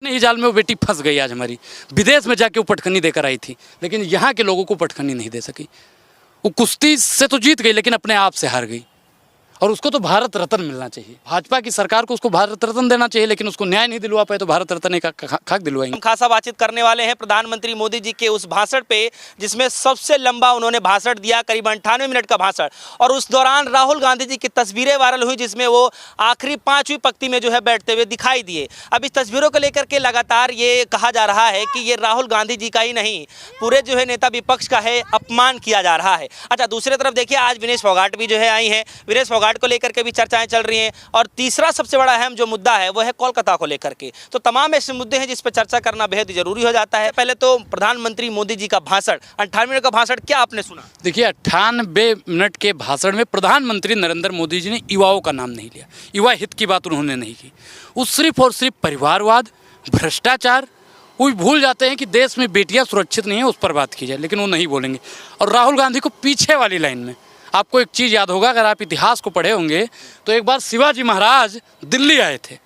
नहीं जाल में वो बेटी फंस गई आज हमारी। विदेश में जाके वो पटखनी देकर आई थी, लेकिन यहाँ के लोगों को पटखनी नहीं दे सकी। वो कुश्ती से तो जीत गई, लेकिन अपने आप से हार गई। और उसको तो भारत रत्न मिलना चाहिए। भाजपा की सरकार को उसको भारत रत्न देना चाहिए, लेकिन उसको न्याय नहीं दिलवा पाए तो भारत रत्न का खाक दिलवाएंगे। हम खासा बातचीत करने वाले हैं प्रधानमंत्री मोदी जी के उस भाषण पे जिसमें सबसे लंबा उन्होंने भाषण दिया, करीब 98 मिनट का भाषण। और उस दौरान राहुल गांधी जी की तस्वीरें वायरल हुई, जिसमें वो आखिरी 5वीं पंक्ति में जो है बैठते हुए दिखाई दिए। अब इस तस्वीरों को लेकर के लगातार ये कहा जा रहा है कि ये राहुल गांधी जी का ही नहीं, पूरे जो है नेता विपक्ष का है अपमान किया जा रहा है। अच्छा, दूसरी तरफ देखिए, आज विनेश फोगाट भी जो है आई हैं। विनेश फोगाट को लेकर के भी चर्चाएं चल रही हैं। और तीसरा सबसे बड़ा अहम जो मुद्दा है वो है कोलकाता को लेकर के। तो तमाम ऐसे मुद्दे हैं जिस पर चर्चा करना बेहद जरूरी हो जाता है। पहले तो प्रधानमंत्री मोदी जी का भाषण, 98 मिनट का भाषण, क्या आपने सुना? देखिए, 98 मिनट के भाषण में प्रधानमंत्री नरेंद्र मोदी जी ने युवाओं का नाम नहीं लिया, युवा हित की बात उन्होंने नहीं की। वो सिर्फ और सिर्फ परिवारवाद, भ्रष्टाचार, वो भूल जाते हैं कि देश में बेटियां सुरक्षित नहीं है, उस पर बात की जाए, लेकिन वो नहीं बोलेंगे। और राहुल गांधी को पीछे वाली लाइन में आपको एक चीज़ याद होगा, अगर आप इतिहास को पढ़े होंगे तो एक बार शिवाजी महाराज दिल्ली आए थे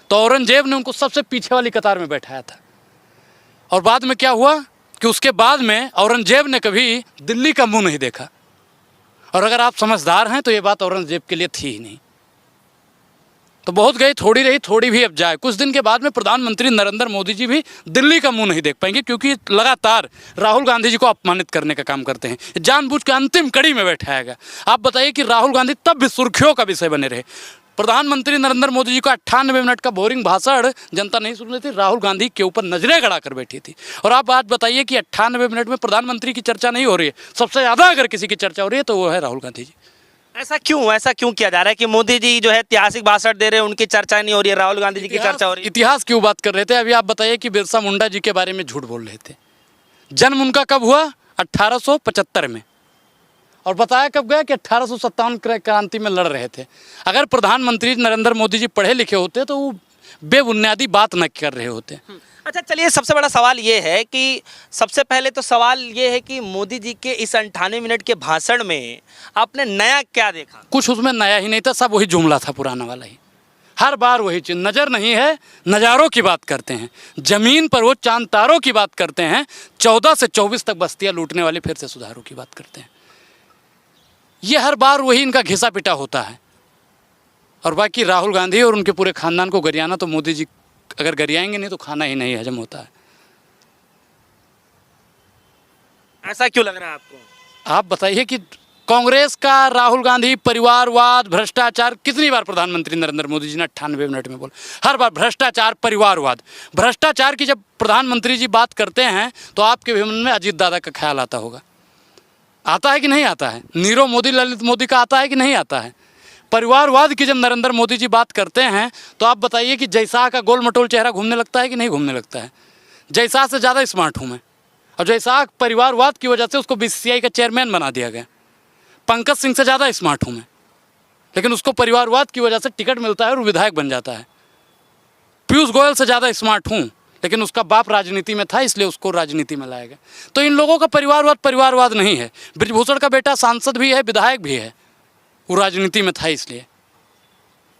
तो औरंगजेब ने उनको सबसे पीछे वाली कतार में बैठाया था। और बाद में क्या हुआ कि उसके बाद में औरंगजेब ने कभी दिल्ली का मुंह नहीं देखा। और अगर आप समझदार हैं तो ये बात औरंगजेब के लिए थी ही नहीं। तो बहुत गई, थोड़ी रही, थोड़ी भी अब जाए। कुछ दिन के बाद में प्रधानमंत्री नरेंद्र मोदी जी भी दिल्ली का मुंह नहीं देख पाएंगे, क्योंकि लगातार राहुल गांधी जी को अपमानित करने का काम करते हैं। जानबूझ के अंतिम कड़ी में बैठाएगा। आप बताइए कि राहुल गांधी तब भी सुर्खियों का विषय बने रहे। प्रधानमंत्री नरेंद्र मोदी जी का 98 मिनट का बोरिंग भाषण जनता नहीं सुन रही थी, राहुल गांधी के ऊपर नजरें गड़ा कर बैठी थी। और आप बात बताइए कि 98 मिनट में प्रधानमंत्री की चर्चा नहीं हो रही है, सबसे ज़्यादा अगर किसी की चर्चा हो रही है तो वो है राहुल गांधी जी। ऐसा क्यों किया जा रहा है कि मोदी जी जो है ऐतिहासिक भाषण दे रहे हैं, उनकी चर्चा नहीं हो रही है, राहुल गांधी जी की चर्चा हो रही है? इतिहास क्यों बात कर रहे थे? अभी आप बताइए कि बिरसा मुंडा जी के बारे में झूठ बोल रहे थे। जन्म उनका कब हुआ? 1875 में। और बताया कब गया कि 1857 क्रांति में लड़ रहे थे। अगर प्रधानमंत्री नरेंद्र मोदी जी पढ़े लिखे होते तो वो बेबुनियादी बात न कर रहे होते। अच्छा, चलिए, सबसे बड़ा सवाल ये है कि सबसे पहले तो सवाल ये है कि मोदी जी के इस 98 मिनट के भाषण में आपने नया क्या देखा? कुछ उसमें नया ही नहीं था, सब वही जुमला था पुराना वाला ही। हर बार वही चीज़, नज़र नहीं है, नज़ारों की बात करते हैं। ज़मीन पर वो चांद तारों की बात करते हैं। 14 से 24 तक बस्तियाँ लूटने वाले फिर से सुधारों की बात करते हैं। ये हर बार वही इनका घिसा पिटा होता है। और बाकी राहुल गांधी और उनके पूरे खानदान को गरियाना, तो मोदी जी अगर गरियाएंगे नहीं तो खाना ही नहीं हजम होता है। ऐसा क्यों लग रहा है आपको? आप बताइए कि कांग्रेस का राहुल गांधी परिवारवाद, भ्रष्टाचार, कितनी बार प्रधानमंत्री नरेंद्र मोदी जी ने 98 मिनट में बोला? हर बार भ्रष्टाचार, परिवारवाद। भ्रष्टाचार की जब प्रधानमंत्री जी बात करते हैं तो आपके भी मन में अजीत दादा का ख्याल आता होगा। आता है कि नहीं आता है? नीरव मोदी, ललित मोदी का आता है कि नहीं आता है? परिवारवाद की जब नरेंद्र मोदी जी बात करते हैं तो आप बताइए कि जयशाह का गोल मटोल चेहरा घूमने लगता है कि नहीं घूमने लगता है? जयशाह से ज़्यादा स्मार्ट हूँ मैं। और जयशाह परिवारवाद की वजह से उसको बीसीसीआई का चेयरमैन बना दिया गया। पंकज सिंह से ज़्यादा स्मार्ट हूँ मैं, लेकिन उसको परिवारवाद की वजह से टिकट मिलता है और विधायक बन जाता है। पीयूष गोयल से ज़्यादा स्मार्ट हूँ, लेकिन उसका बाप राजनीति में था, इसलिए उसको राजनीति में लाया गया। तो इन लोगों का परिवारवाद नहीं है। बृजभूषण का बेटा सांसद भी है, विधायक भी है, वो राजनीति में था इसलिए।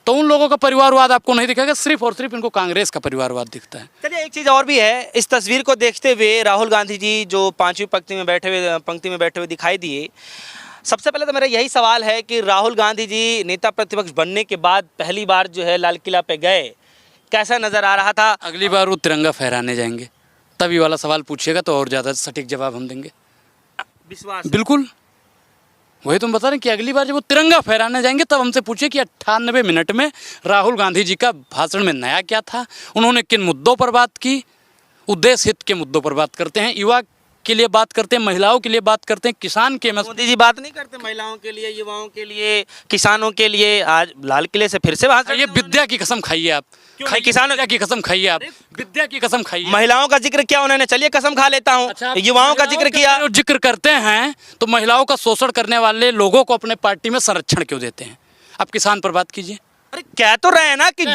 तो उन लोगों का परिवारवाद आपको नहीं दिखेगा, सिर्फ और सिर्फ इनको कांग्रेस का परिवारवाद दिखता है। चलिए, एक चीज़ और भी है। इस तस्वीर को देखते हुए राहुल गांधी जी जो 5वीं पंक्ति में बैठे हुए दिखाई दिए, सबसे पहले तो मेरा यही सवाल है कि राहुल गांधी जी नेता प्रतिपक्ष बनने के बाद पहली बार जो है लाल किला पे गए, कैसा नज़र आ रहा था? अगली बार वो तिरंगा फहराने जाएंगे, तभी वाला सवाल पूछिएगा तो और ज़्यादा सटीक जवाब हम देंगे। विश्वास? बिल्कुल, वही तुम बता रहे हैं कि अगली बार जब वो तिरंगा फहराने जाएंगे तब हमसे पूछिए कि 98 मिनट में राहुल गांधी जी का भाषण में नया क्या था, उन्होंने किन मुद्दों पर बात की। उद्देश्य हित के मुद्दों पर बात करते हैं, युवा के लिए बात करते हैं, महिलाओं के लिए बात करते हैं, किसान के। मोदी जी बात नहीं करते महिलाओं के लिए, युवाओं के लिए, किसानों के लिए? आज लाल किले से फिर से भाषण। ये विद्या की कसम खाइए आप, किसानों की कसम खाइए आप, विद्या की कसम खाइए। महिलाओं का जिक्र किया उन्होंने, चलिए कसम खा लेता हूँ। अच्छा, युवाओं का जिक्र किया। जिक्र करते हैं तो महिलाओं का शोषण करने वाले लोगों को अपने पार्टी में संरक्षण क्यों देते हैं? आप किसान पर बात कीजिए। अरे, कह तो रहे हैं ना कि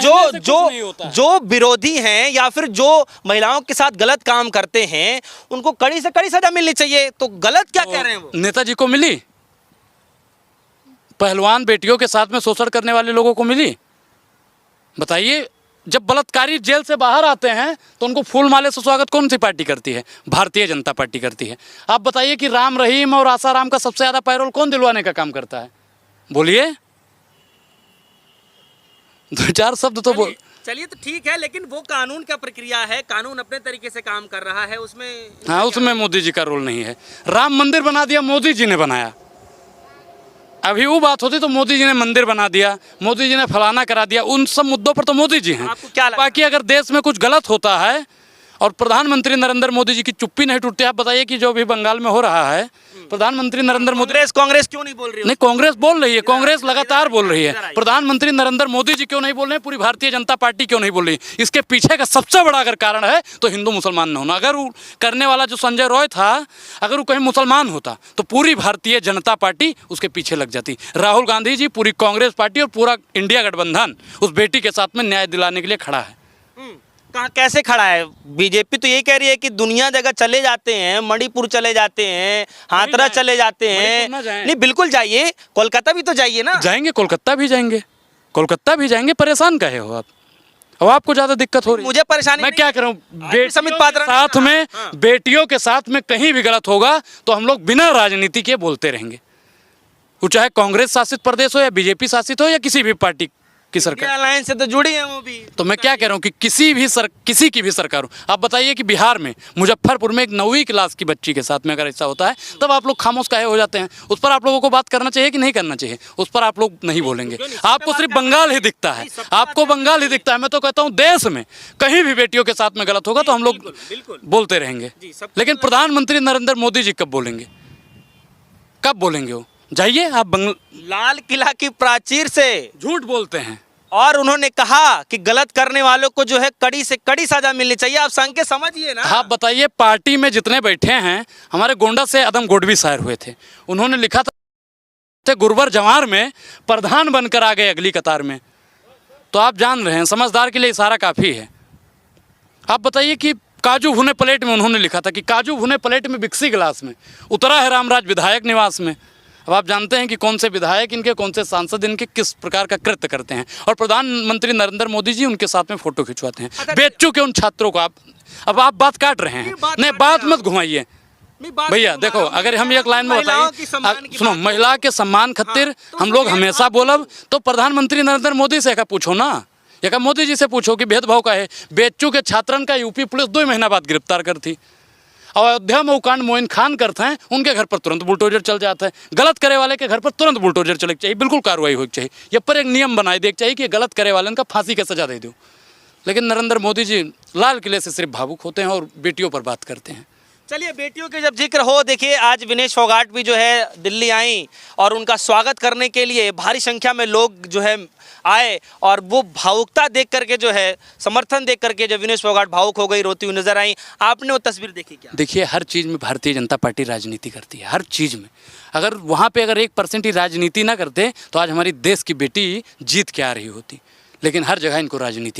जो विरोधी हैं या फिर जो महिलाओं के साथ गलत काम करते हैं उनको कड़ी से कड़ी सजा मिलनी चाहिए। तो गलत क्या कह रहे हैं वो? नेताजी को मिली? पहलवान बेटियों के साथ में शोषण करने वाले लोगों को मिली? बताइए। जब बलात्कारी जेल से बाहर आते हैं तो उनको फूल माले से स्वागत कौन सी पार्टी करती है? भारतीय जनता पार्टी करती है। आप बताइए कि राम रहीम और आसाराम का सबसे ज़्यादा पैरोल कौन दिलवाने का काम करता है? बोलिए, 2-4 शब्द तो बोल। चलिए तो ठीक है, लेकिन वो कानून का प्रक्रिया है, कानून अपने तरीके से काम कर रहा है, उसमें हाँ, उसमें मोदी जी का रोल नहीं है। राम मंदिर बना दिया, मोदी जी ने बनाया। अभी वो बात होती तो मोदी जी ने मंदिर बना दिया, मोदी जी ने फलाना करा दिया, उन सब मुद्दों पर तो मोदी जी हैं। आपको क्या लगता है? बाकी अगर देश में कुछ गलत होता है और प्रधानमंत्री नरेंद्र मोदी जी की चुप्पी नहीं टूटती। आप बताइए कि जो भी बंगाल में हो रहा है, प्रधानमंत्री नरेंद्र मोदी, कांग्रेस क्यों नहीं बोल रही? नहीं, कांग्रेस बोल रही है, कांग्रेस लगातार बोल रही है। प्रधानमंत्री नरेंद्र मोदी जी क्यों नहीं बोल रहे हैं? पूरी भारतीय जनता पार्टी क्यों नहीं बोल रही? इसके पीछे का सबसे बड़ा अगर कारण है तो हिंदू मुसलमान न होना। अगर वो करने वाला जो संजय रॉय था, अगर वो कहीं मुसलमान होता तो पूरी भारतीय जनता पार्टी उसके पीछे लग जाती। राहुल गांधी जी, पूरी कांग्रेस पार्टी और पूरा इंडिया गठबंधन उस बेटी के साथ में न्याय दिलाने के लिए खड़ा है। कहाँ कैसे खड़ा है? बीजेपी तो ये कह रही है कि दुनिया जगह चले जाते हैं, मणिपुर चले जाते हैं, हाथरस चले जाते हैं। नहीं, बिल्कुल जाइए, कोलकाता भी तो जाइए ना। जाएंगे, कोलकाता भी जाएंगे, कोलकाता भी जाएंगे। परेशान काहे हो आप? अब आपको ज्यादा दिक्कत हो रही है। मुझे परेशानी मैं क्या करूं? समित पात्रा ने साथ में, हाँ। बेटियों के साथ में कहीं भी गलत होगा तो हम लोग बिना राजनीति के बोलते रहेंगे। वो चाहे कांग्रेस शासित प्रदेश हो या बीजेपी शासित हो या किसी भी पार्टी की सरकार। अलायंस से तो जुड़ी है वो भी। तो मैं क्या कह रहा हूँ कि किसी की भी सरकार हो। आप बताइए कि बिहार में मुजफ्फरपुर में एक 9वीं क्लास की बच्ची के साथ में अगर ऐसा होता है तब आप लोग खामोश काहे हो जाते हैं? उस पर आप लोगों को बात करना चाहिए कि नहीं करना चाहिए? उस पर आप लोग नहीं बोलेंगे। आपको सिर्फ बंगाल ही दिखता है, आपको बंगाल ही दिखता है। मैं तो कहता हूँ देश में कहीं भी बेटियों के साथ में गलत होगा तो हम लोग बोलते रहेंगे। लेकिन प्रधानमंत्री नरेंद्र मोदी जी कब बोलेंगे? कब बोलेंगे? वो जाइए आप लाल किला की प्राचीर से झूठ बोलते हैं और उन्होंने कहा कि गलत करने वालों को जो है कड़ी से कड़ी सजा मिलनी चाहिए। आप संकेत समझिए ना। आप बताइए, पार्टी में जितने बैठे हैं, हमारे गोंडा से अदम गोडवी शायर हुए थे, उन्होंने लिखा था गुरबर जवार में प्रधान बनकर आ गए अगली कतार में। तो आप जान रहे हैं, समझदार के लिए इशारा काफ़ी है। आप बताइए कि काजू भुने प्लेट में उन्होंने लिखा था कि काजू भुने प्लेट में विकसी गिलास में उतरा है रामराज विधायक निवास में। अब आप जानते हैं कि कौन से विधायक इनके, कौन से सांसद इनके किस प्रकार का कृत्य करते हैं। और प्रधानमंत्री नरेंद्र मोदी जी उनके साथ में फोटो खिंचवाते हैं। बेचू के उन छात्रों को अब आप बात काट रहे हैं। नहीं, बात मत घुमाइए भैया। देखो, अगर हम एक लाइन में बताइए, सुनो, महिला के सम्मान खातिर हम लोग हमेशा बोलब तो प्रधानमंत्री नरेंद्र मोदी से पूछो ना, या मोदी जी से पूछो कि भेदभाव का है। बेचू के छात्रन का यूपी पुलिस 2 महीना बाद गिरफ्तार करती। अयोध्या में कांड मोइन खान करते हैं, उनके घर पर तुरंत बुलडोजर चल जाता है। गलत करे वाले के घर पर तुरंत बुलडोजर चले चाहिए, बिल्कुल कार्रवाई होनी चाहिए। ये पर एक नियम बनाए देख चाहिए कि गलत करे वाले का फांसी की सजा दे दो। लेकिन नरेंद्र मोदी जी लाल किले से सिर्फ भावुक होते हैं और बेटियों पर बात करते हैं। चलिए, बेटियों के जब जिक्र हो, देखिए आज विनेश फोगाट भी जो है दिल्ली आई और उनका स्वागत करने के लिए भारी संख्या में लोग जो है आए और वो भावुकता देख करके जो है, समर्थन देख करके जब विनेश फोगाट भावुक हो गई, रोती हुई नजर आई। आपने वो तस्वीर देखी क्या? देखिए, हर चीज़ में भारतीय जनता पार्टी राजनीति करती है, हर चीज़ में। अगर वहाँ पे अगर 1% ही राजनीति ना करते तो आज हमारी देश की बेटी जीत के आ रही होती। लेकिन हर जगह इनको राजनीति